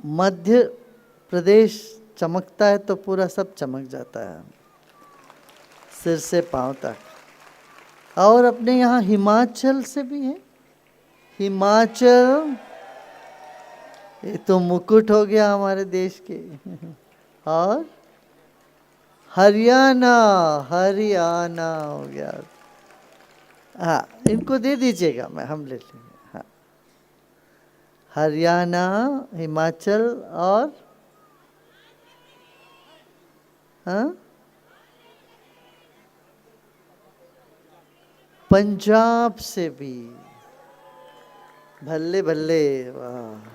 मध्य प्रदेश चमकता है तो पूरा सब चमक जाता है, सिर से पांव तक। और अपने यहाँ हिमाचल से भी है, हिमाचल ये तो मुकुट हो गया हमारे देश के। और हरियाणा, हरियाणा हो गया। हाँ, इनको दे दीजिएगा, हम ले लेंगे। हाँ, हरियाणा, हिमाचल और हाँ पंजाब से भी। भल्ले भल्ले, वाह।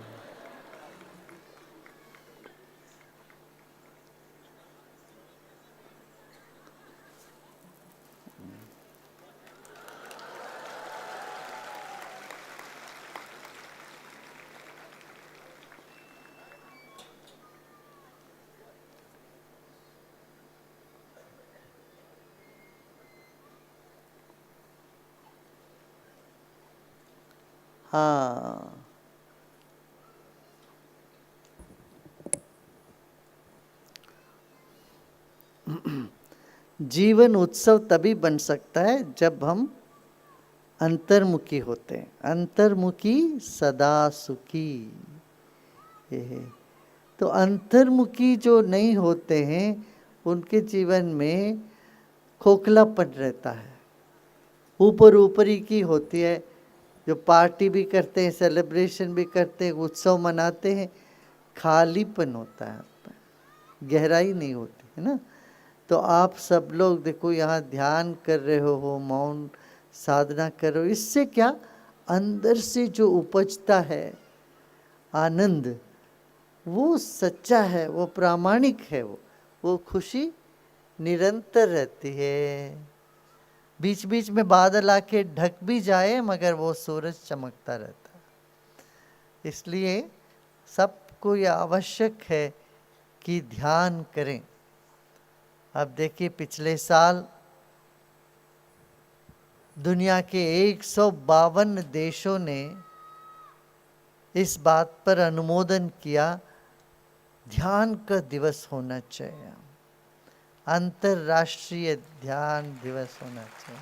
हाँ, जीवन उत्सव तभी बन सकता है जब हम अंतर्मुखी होते हैं। अंतर्मुखी सदा सुखी। ये है। तो अंतर्मुखी जो नहीं होते हैं उनके जीवन में खोखलापन रहता है, ऊपर ऊपरी की होती है। जो पार्टी भी करते हैं, सेलिब्रेशन भी करते हैं, उत्सव मनाते हैं, खालीपन होता है, गहराई नहीं होती है ना। तो आप सब लोग देखो यहाँ ध्यान कर रहे हो, मौन साधना कर रहे हो, इससे क्या अंदर से जो उपजता है आनंद, वो सच्चा है, वो प्रामाणिक है, वो खुशी निरंतर रहती है। बीच बीच में बादल आके ढक भी जाए मगर वो सूरज चमकता रहता है। इसलिए सबको यह आवश्यक है कि ध्यान करें। अब देखिए, पिछले साल दुनिया के 152 देशों ने इस बात पर अनुमोदन किया, ध्यान का दिवस होना चाहिए, अंतर्राष्ट्रीय ध्यान दिवस होना चाहिए।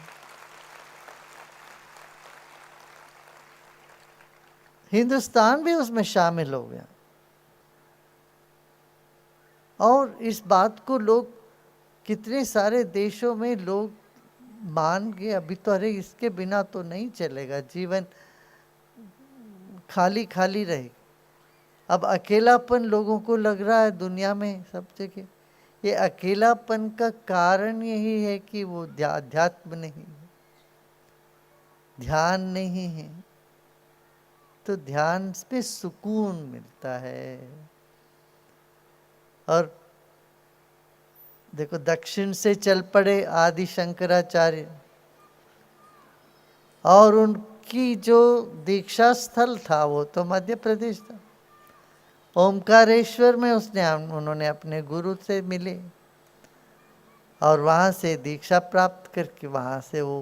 हिंदुस्तान भी उसमें शामिल हो गया। और इस बात को लोग, कितने सारे देशों में लोग मान गए अभी तो, अरे इसके बिना तो नहीं चलेगा, जीवन खाली खाली रहे। अब अकेलापन लोगों को लग रहा है दुनिया में सब जगह। ये अकेलापन का कारण यही है कि वो अध्यात्म नहीं है, ध्यान नहीं है। तो ध्यान पे सुकून मिलता है। और देखो, दक्षिण से चल पड़े आदि शंकराचार्य, और उनकी जो दीक्षा स्थल था वो तो मध्य प्रदेश था। ओमकारेश्वर में उन्होंने अपने गुरु से मिले और वहाँ से दीक्षा प्राप्त करके वहाँ से वो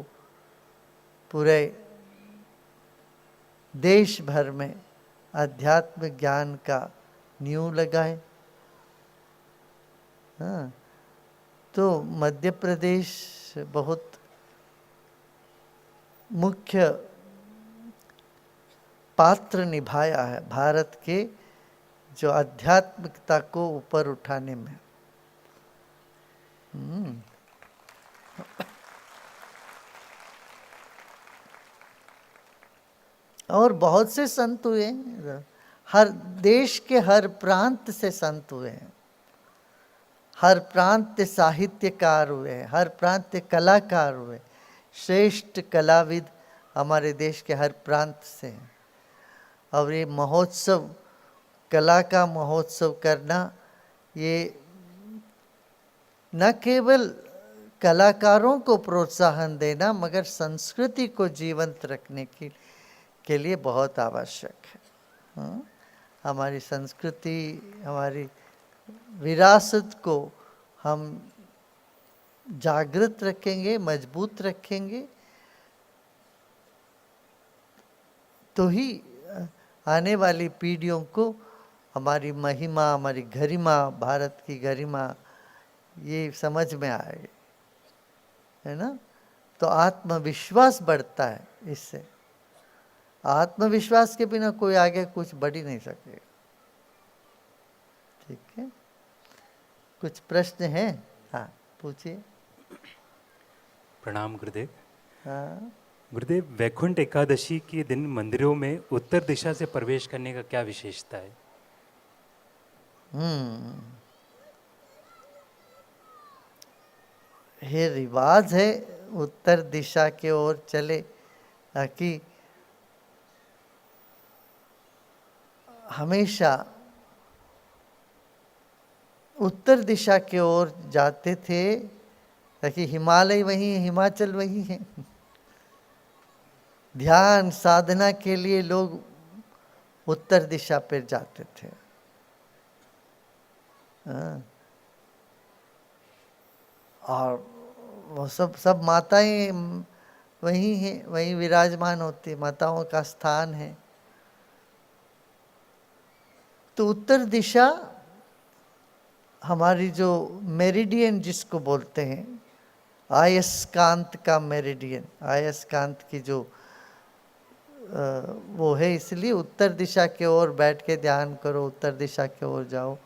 पूरे देश भर में अध्यात्म ज्ञान का नींव लगाए। हाँ, तो मध्य प्रदेश बहुत मुख्य पात्र निभाया है भारत के जो आध्यात्मिकता को ऊपर उठाने में। और बहुत से संत हुए, हर देश के हर प्रांत से संत हुए हैं, हर प्रांत साहित्यकार हुए, हर प्रांत कलाकार हुए। श्रेष्ठ कलाविद हमारे देश के हर प्रांत से हैं। और ये महोत्सव, कला का महोत्सव करना, ये न केवल कलाकारों को प्रोत्साहन देना मगर संस्कृति को जीवंत रखने के लिए बहुत आवश्यक है। हमारी संस्कृति, हमारी विरासत को हम जागृत रखेंगे, मजबूत रखेंगे, तो ही आने वाली पीढ़ियों को हमारी महिमा, हमारी गरिमा, भारत की गरिमा ये समझ में आए, है ना। तो आत्मविश्वास बढ़ता है इससे। आत्मविश्वास के बिना कोई आगे कुछ बढ़ ही नहीं सकेगा। ठीक है, कुछ प्रश्न हैं? हाँ पूछिए। प्रणाम गुरुदेव। हाँ गुरुदेव, वैकुंठ एकादशी के दिन मंदिरों में उत्तर दिशा से प्रवेश करने का क्या विशेषता है? ये रिवाज है उत्तर दिशा के ओर चले, ताकि हमेशा उत्तर दिशा के ओर जाते थे, ताकि हिमालय वही है, हिमाचल वही है। ध्यान साधना के लिए लोग उत्तर दिशा पर जाते थे। हाँ। और वो सब माताएं वही हैं, वही विराजमान होती, माताओं का स्थान है। तो उत्तर दिशा हमारी जो मेरिडियन जिसको बोलते हैं, आयस्कांत का मेरिडियन, आयस्कांत की जो वो है, इसलिए उत्तर दिशा के ओर बैठ के ध्यान करो, उत्तर दिशा के ओर जाओ।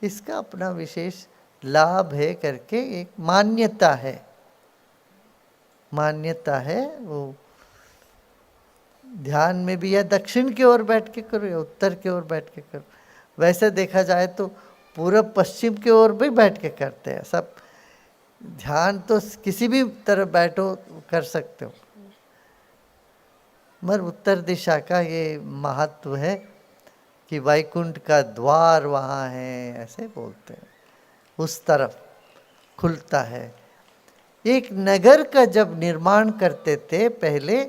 इसका अपना विशेष लाभ है करके एक मान्यता है, मान्यता है। वो ध्यान में भी या दक्षिण की ओर बैठ के करो या उत्तर की ओर बैठ के करो। वैसे देखा जाए तो पूरब पश्चिम की ओर भी बैठ के करते हैं सब। ध्यान तो किसी भी तरफ बैठो कर सकते हो, मगर उत्तर दिशा का ये महत्व है कि वैकुंठ का द्वार वहाँ है, ऐसे बोलते हैं, उस तरफ खुलता है। एक नगर का जब निर्माण करते थे पहले,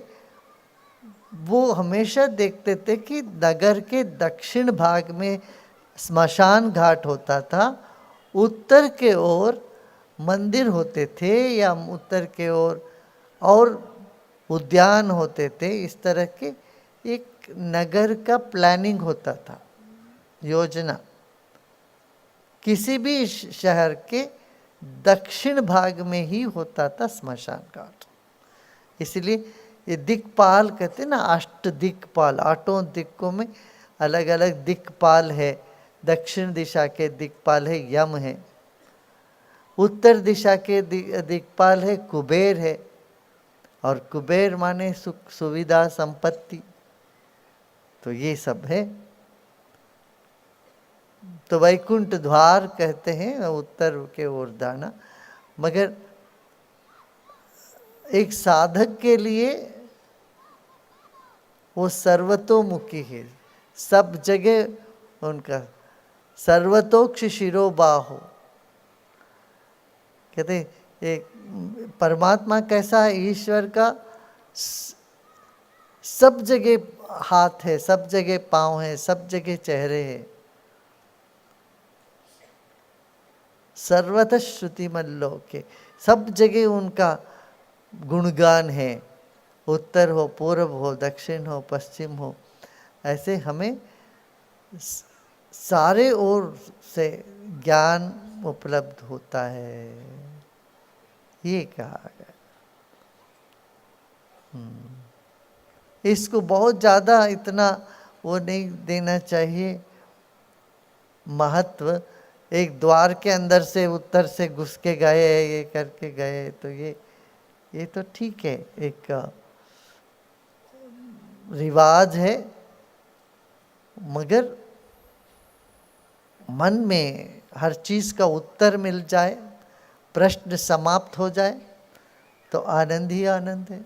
वो हमेशा देखते थे कि नगर के दक्षिण भाग में स्मशान घाट होता था, उत्तर के ओर मंदिर होते थे, या उत्तर के ओर और उद्यान होते थे। इस तरह के एक नगर का प्लानिंग होता था, योजना। किसी भी शहर के दक्षिण भाग में ही होता था स्मशान घाट। इसलिए ये दिक्पाल कहते हैं ना, अष्ट दिक्पाल, आठों दिक्कों में अलग अलग दिक्पाल है। दक्षिण दिशा के दिक्पाल है यम है, उत्तर दिशा के दिक्पाल है कुबेर है, और कुबेर माने सुख सुविधा संपत्ति। तो ये सब है। तो वैकुंठ द्वार कहते हैं उत्तर के ओर जाना। मगर एक साधक के लिए वो सर्वतोमुखी है, सब जगह उनका सर्वतोक्ष शिरोबाहो। कहते एक परमात्मा कैसा है, ईश्वर का सब जगह हाथ है, सब जगह पांव है, सब जगह चेहरे है। सर्वतः श्रुतिमल्लोके, सब जगह उनका गुणगान है। उत्तर हो, पूर्व हो, दक्षिण हो, पश्चिम हो, ऐसे हमें सारे ओर से ज्ञान उपलब्ध होता है, ये कहा गया। इसको बहुत ज़्यादा इतना वो नहीं देना चाहिए महत्व। एक द्वार के अंदर से उत्तर से घुस के गए, ये करके गए, तो ये तो ठीक है, एक रिवाज है। मगर मन में हर चीज़ का उत्तर मिल जाए, प्रश्न समाप्त हो जाए, तो आनंद ही आनंद है।